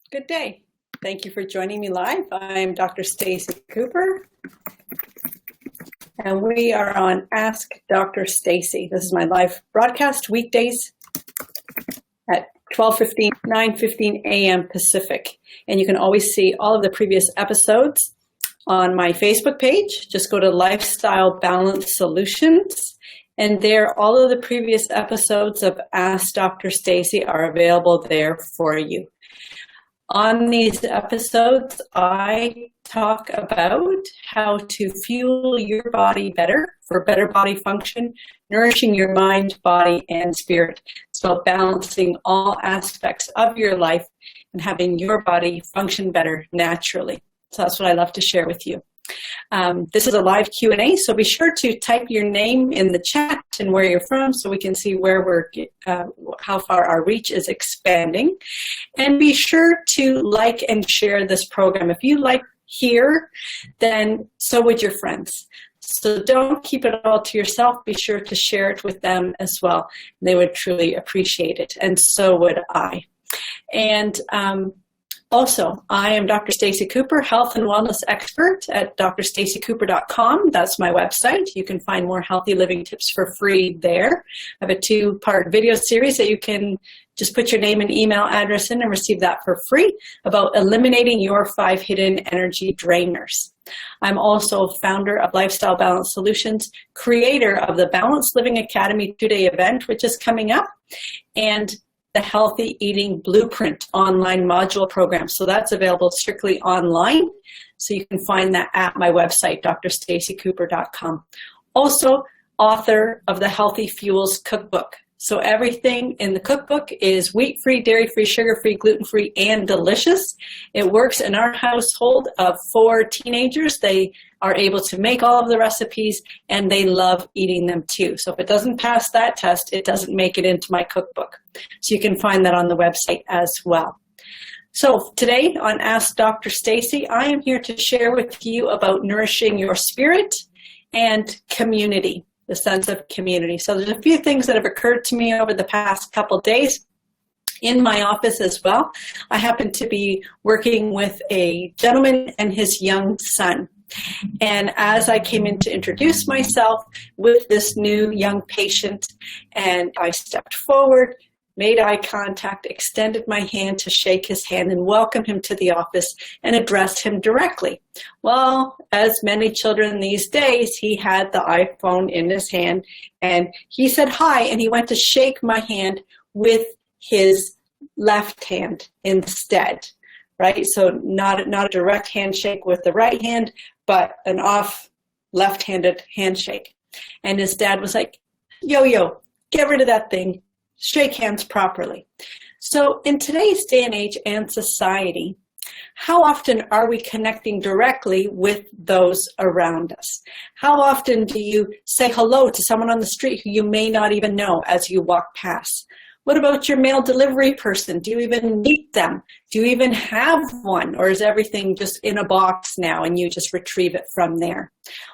Good day. Thank you for joining me live. I'm Dr. Stacey Cooper, and we are on Ask Dr. Stacey. This is my live broadcast weekdays at 12:15, 9:15 a.m. Pacific. And you can always see all of the previous episodes on my Facebook page. Just go to Lifestyle Balance Solutions. And there, all of the previous episodes of Ask Dr. Stacey are available there for you. On these episodes, I talk about how to fuel your body better for better body function, nourishing your mind, body, and spirit. It's about balancing all aspects of your life and having your body function better naturally. So that's what I love to share with you. This is a live Q&A, so be sure to type your name in the chat and where you're from so we can see where how far our reach is expanding. And be sure to like and share this program. If you like here, then so would your friends. So don't keep it all to yourself. Be sure to share it with them as well. They would truly appreciate it, and so would I. And also, I am Dr. Stacey Cooper, health and wellness expert at drstaceycooper.com. That's my website. You can find more healthy living tips for free there. I have a 2-part video series that you can just put your name and email address in and receive that for free about eliminating your 5 hidden energy drainers. I'm also founder of Lifestyle Balance Solutions, creator of the Balanced Living Academy 2-day event, which is coming up, and the Healthy Eating Blueprint online module program. So that's available strictly online. So you can find that at my website, drstaceycooper.com. Also, author of the Healthy Fuels Cookbook. So everything in the cookbook is wheat-free, dairy-free, sugar-free, gluten-free, and delicious. It works in our household of 4 teenagers. They are able to make all of the recipes, and they love eating them too. So if it doesn't pass that test, it doesn't make it into my cookbook. So you can find that on the website as well. So today on Ask Dr. Stacey, I am here to share with you about nourishing your spirit and community. The sense of community. So there's a few things that have occurred to me over the past couple days in my office as well. I happen to be working with a gentleman and his young son. And as I came in to introduce myself with this new young patient, and I stepped forward, made eye contact, extended my hand to shake his hand and welcome him to the office and address him directly. Well, as many children these days, he had the iPhone in his hand and he said hi, and he went to shake my hand with his left hand instead, right? So not a direct handshake with the right hand, but an off left-handed handshake. And his dad was like, yo, get rid of that thing. Shake hands properly. So in today's day and age and society, how often are we connecting directly with those around us? How often do you say hello to someone on the street who you may not even know as you walk past? What about your mail delivery person? Do you even meet them? Do you even have one? Or is everything just in a box now and you just retrieve it from there?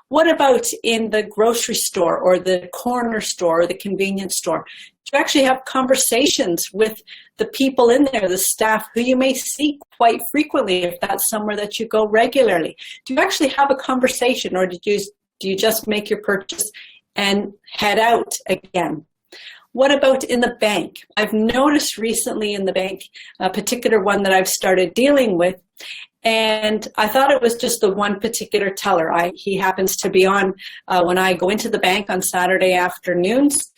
What about in the grocery store or the corner store or the convenience store? Do you actually have conversations with the people in there, the staff who you may see quite frequently if that's somewhere that you go regularly? Do you actually have a conversation, or do you just make your purchase and head out again? What about in the bank? I've noticed recently in the bank, a particular one that I've started dealing with, and I thought it was just the one particular teller. He happens to be on when I go into the bank on Saturday afternoons.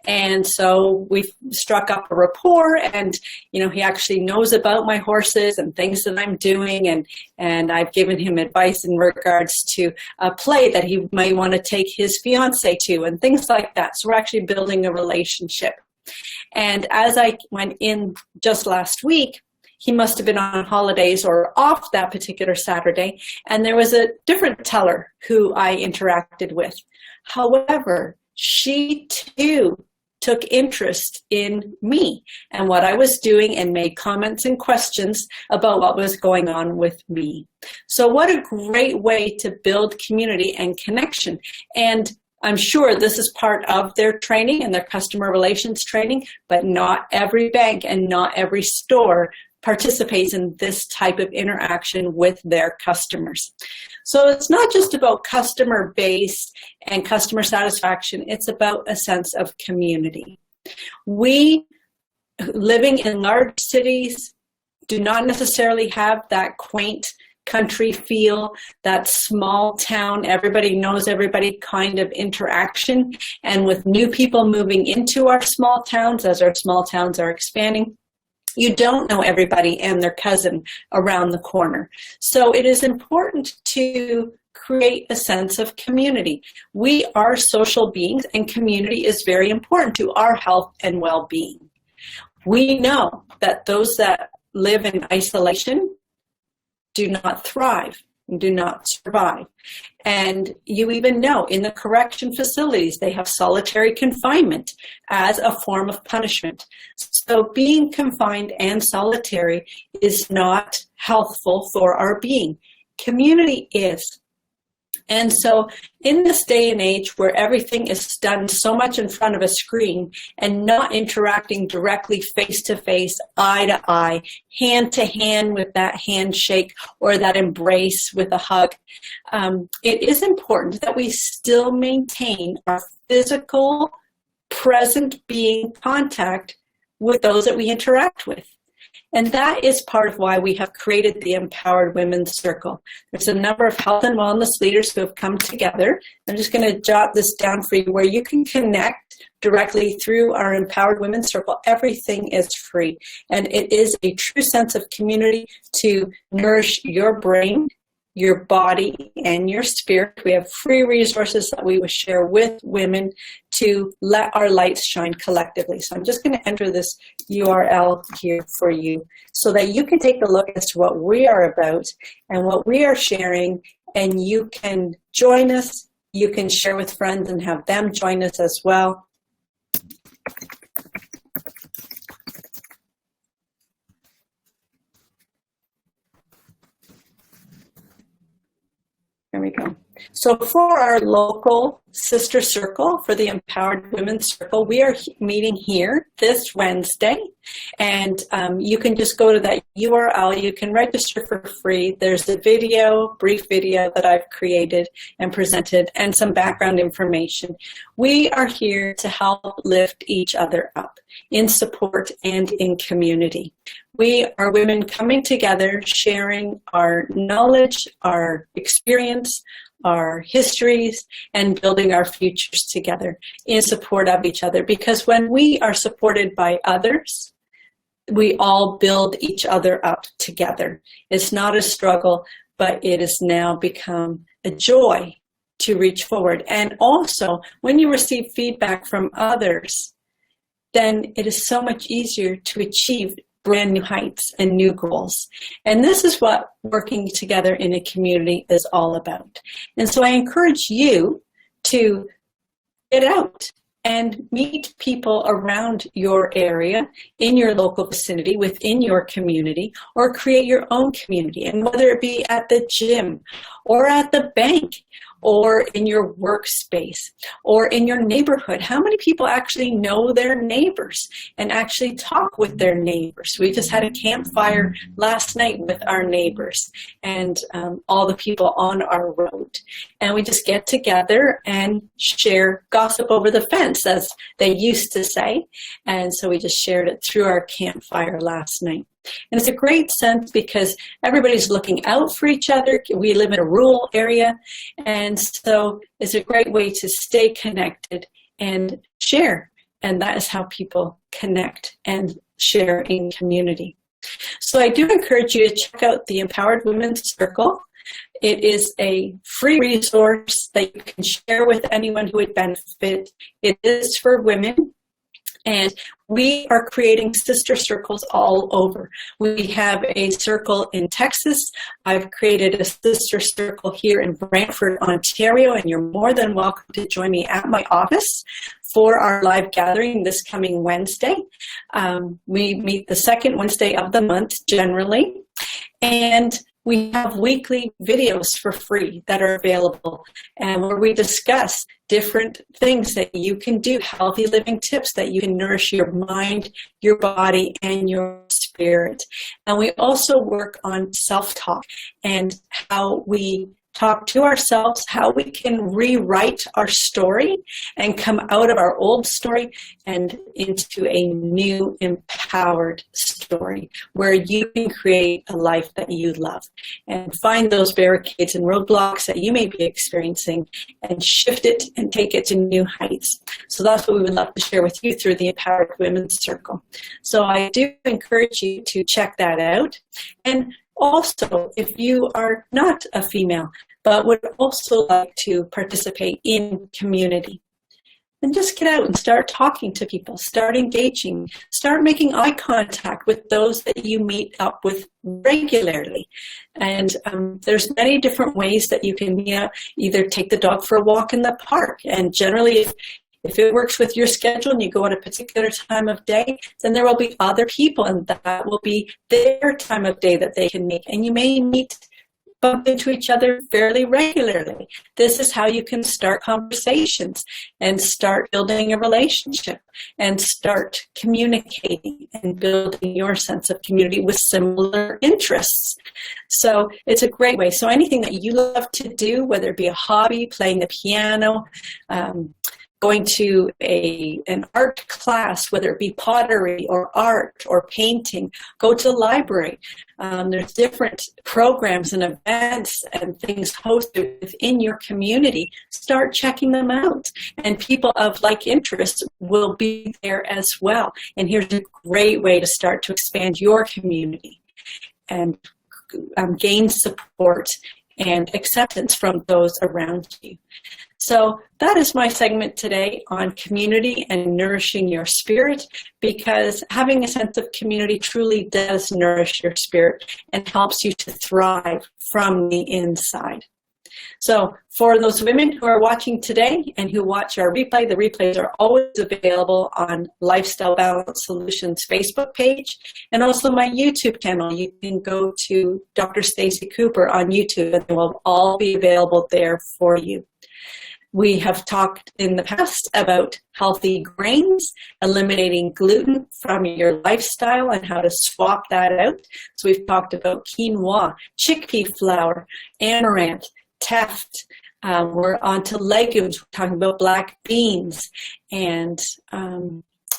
And so we've struck up a rapport, and he actually knows about my horses and things that I'm doing, and I've given him advice in regards to a play that he might want to take his fiance to and things like that. So we're actually building a relationship. And as I went in just last week, he must have been on holidays or off that particular Saturday, and there was a different teller who I interacted with. However, she too took interest in me and what I was doing and made comments and questions about what was going on with me. So what a great way to build community and connection. And I'm sure this is part of their training and their customer relations training, but not every bank and not every store participates in this type of interaction with their customers. So it's not just about customer base and customer satisfaction, it's about a sense of community. We, living in large cities, do not necessarily have that quaint country feel, that small town, everybody knows everybody kind of interaction. And with new people moving into our small towns, as our small towns are expanding, you don't know everybody and their cousin around the corner. So it is important to create a sense of community. We are social beings, and community is very important to our health and well-being. We know that those that live in isolation do not thrive and do not survive. And you even know in the correction facilities, they have solitary confinement as a form of punishment. So being confined and solitary is not healthful for our being. Community is. And so in this day and age where everything is done so much in front of a screen and not interacting directly face-to-face, eye-to-eye, hand-to-hand with that handshake or that embrace with a hug, it is important that we still maintain our physical, present being contact with those that we interact with. And that is part of why we have created the Empowered Women's Circle. There's a number of health and wellness leaders who have come together. I'm just going to jot this down for you where you can connect directly through our Empowered Women's Circle. Everything is free. And it is a true sense of community to nourish your brain, your body, and your spirit. We have free resources that we will share with women to let our lights shine collectively. So I'm just going to enter this URL here for you so that you can take a look as to what we are about and what we are sharing, and you can join us. You can share with friends and have them join us as well. There we go. So for our local sister circle, for the Empowered Women's Circle, we are meeting here this Wednesday. And you can just go to that URL. You can register for free. There's a video, brief video that I've created and presented, and some background information. We are here to help lift each other up in support and in community. We are women coming together, sharing our knowledge, our experience, our histories, and building our futures together in support of each other. Because when we are supported by others, we all build each other up together. It's not a struggle, but it has now become a joy to reach forward. And also, when you receive feedback from others, then it is so much easier to achieve brand new heights and new goals. And this is what working together in a community is all about. And so I encourage you to get out and meet people around your area, in your local vicinity, within your community, or create your own community. And whether it be at the gym or at the bank or in your workspace or in your neighborhood, how many people actually know their neighbors and actually talk with their neighbors? We just had a campfire last night with our neighbors and all the people on our road. And we just get together and share gossip over the fence, as they used to say. And so we just shared it through our campfire last night. And it's a great sense because everybody's looking out for each other. We live in a rural area, and so it's a great way to stay connected and share. And that is how people connect and share in community. So I do encourage you to check out the Empowered Women's Circle. It is a free resource that you can share with anyone who would benefit. It is for women. And we are creating sister circles all over. We have a circle in Texas. I've created a sister circle here in Brantford, Ontario, and you're more than welcome to join me at my office for our live gathering this coming Wednesday. We meet the second Wednesday of the month generally, and we have weekly videos for free that are available, and where we discuss different things that you can do, healthy living tips that you can nourish your mind, your body, and your spirit. spirit. And we also work on self-talk and how we talk to ourselves, how we can rewrite our story and come out of our old story and into a new empowered story where you can create a life that you love and find those barricades and roadblocks that you may be experiencing and shift it and take it to new heights. So that's what we would love to share with you through the Empowered Women's Circle. So I do encourage you to check that out. And also, if you are not a female, but would also like to participate in community, then just get out and start talking to people, start engaging, start making eye contact with those that you meet up with regularly. And there's many different ways that you can either take the dog for a walk in the park. And generally, if it works with your schedule and you go at a particular time of day, then there will be other people and that will be their time of day that they can make. And you may bump into each other fairly regularly. This is how you can start conversations and start building a relationship and start communicating and building your sense of community with similar interests. So it's a great way. So anything that you love to do, whether it be a hobby, playing the piano, going to an art class, whether it be pottery or art or painting, go to the library. There's different programs and events and things hosted within your community. Start checking them out. And people of like interests will be there as well. And here's a great way to start to expand your community and gain support and acceptance from those around you. So that is my segment today on community and nourishing your spirit, because having a sense of community truly does nourish your spirit and helps you to thrive from the inside. So for those women who are watching today and who watch our replay, the replays are always available on Lifestyle Balance Solutions Facebook page and also my YouTube channel. You can go to Dr. Stacey Cooper on YouTube and they will all be available there for you. We have talked in the past about healthy grains, eliminating gluten from your lifestyle and how to swap that out. So we've talked about quinoa, chickpea flour, amaranth, teff. We're on to legumes. We're talking about black beans and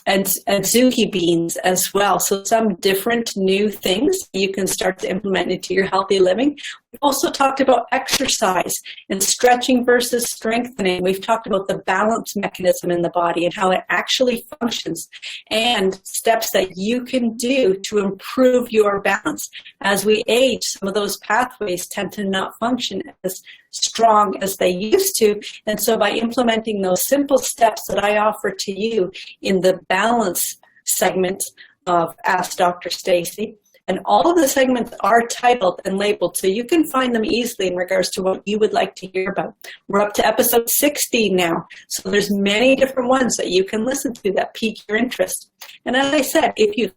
zucchini beans as well. So some different new things you can start to implement into your healthy living. We've also talked about exercise and stretching versus strengthening. We've talked about the balance mechanism in the body and how it actually functions and steps that you can do to improve your balance. As we age, some of those pathways tend to not function as strong as they used to. And so by implementing those simple steps that I offer to you in the balance segment of Ask Dr. Stacey, and all of the segments are titled and labeled, so you can find them easily in regards to what you would like to hear about. We're up to episode 60 now, so there's many different ones that you can listen to that pique your interest. And as I said, if you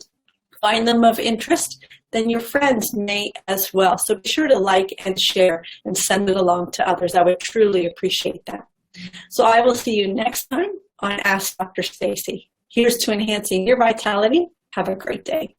find them of interest, then your friends may as well. So be sure to like and share and send it along to others. I would truly appreciate that. So I will see you next time on Ask Dr. Stacey. Here's to enhancing your vitality. Have a great day.